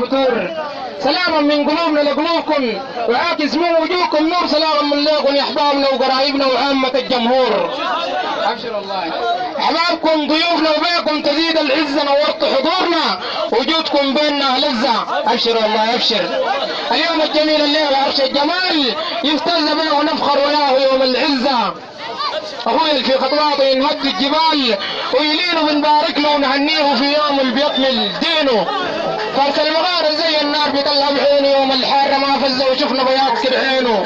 وفتور. سلاما من قلوبنا لقلوبكم وعاكس من وجوهكم نور. سلاما من لكم يا احبابنا وقرايبنا وعامة الجمهور. ابشر الله احبابكم ضيوفنا وبيكم تزيد العزة. نورت حضورنا وجودكم بيننا لذة. ابشر والله ابشر. اليوم الجميل الليلة عرش الجمال يفتز به ونفخر وياه يوم العزة. اخوي اللي في خطواته ينهد الجبال ويلينه بنبارك له ونهنيه في يوم اللي بيكمل دينه. فرس المغارة زي النار بيطلع بعينه يوم الحارة ما فز وشفنا بياض عينه.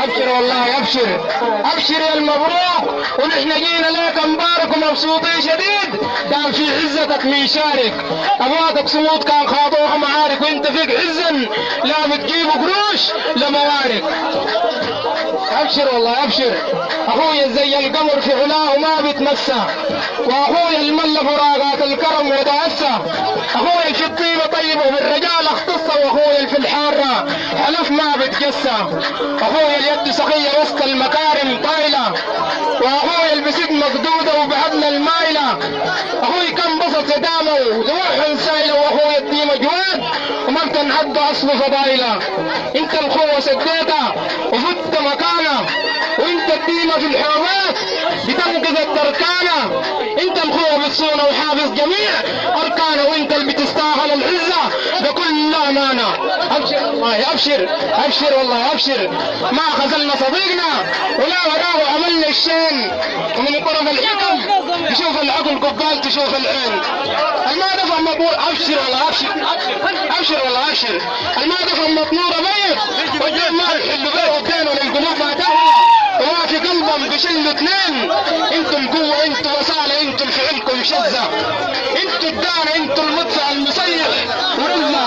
ابشر والله ابشر ابشر يا المبروك. ونحن جينا لك مبارك ومبسوطين شديد. كان في عزتك مين شارك. ابواتك صمود كان خاطوها معارك وانت فيك عزا لا بتجيب قروش لموارك. ابشر والله ابشر. اخويا زي القمر في علاه وما بيتمسى. واخويا الملة فراقات الكرم وداسة. اخويا في الطيبة طيبة وبالرجال اختصة. واخويا في الحارة حلف ما بتجسى. اخويا اليد سخية وسط المكارم طايلة. واخويا البسيط مقدودة وبعدنا المايلة. اخويا كم بسط سدامة ودموعهم سايلة. واخويا الديمة جواد وما بتنعد اصل فضايلة. انت الخوة سديتها وفت مكانه. وانت الديمة في الحرمات بتنقذ التركانة. انت الخوة بتصونة وحافظ جميع اركانه. وانت اللي بتستاهل العزة بكل امانة. ابشر والله ابشر ابشر والله ابشر. ما خذلنا صديقنا ولا وراه عملنا الشين. ومن طرف الحكم تشوف العقل قبال تشوف العين. المادة مطمور. ابشر والله ابشر ابشر والله ابشر. المادة مطمورة بيت وجه ما يحل بيه الدين والقلوب ما تهوى. وما في قلبهم بشلوا اثنين. انتم قوة انتم وصالة انتم فعلكم شزة. انتم الدانة انتم المدفع المسيح ورزة.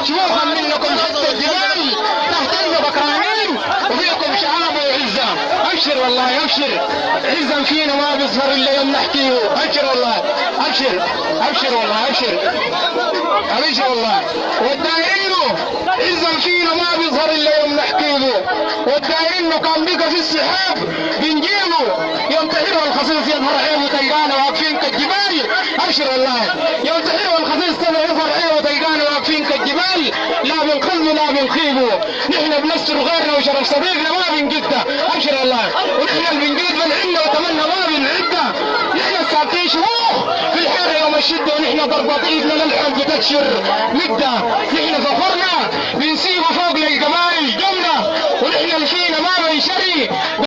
شموخا منكم حتى الجبال تحت بكرانين وفيكم شعاب وعزة. ابشر والله ابشر. عزا فينا ما بيظهر الا يوم نحكيه. ابشر والله ابشر ابشر والله ابشر ابشر والله. والدايرينه عزا فينا ما بيظهر الا يوم نحكيه. والدايرينه كان بقى في السحاب بنجيبه يوم تحيره الخصيص يظهر عيبه تلقانا واقفين كالجبال. ابشر والله يوم تحيره الخصيص يظهر عيبه تلقانا واقفين كالجبال. لا بنخذه لا بنخيبه. نحن بنستر غيرنا وشرف صديقنا ما بنجده. ابشر والله. ونحن اللي بنجد بنعنا وتمنى ما بنعده. نحن السابقين شموخ في الحاره يوم الشده. ونحن ضربات ايدنا للحب بتكشر مده. نحن فخرنا بنسيبه فوق للقبائل جمله. ونحن اللي فينا ما بنشري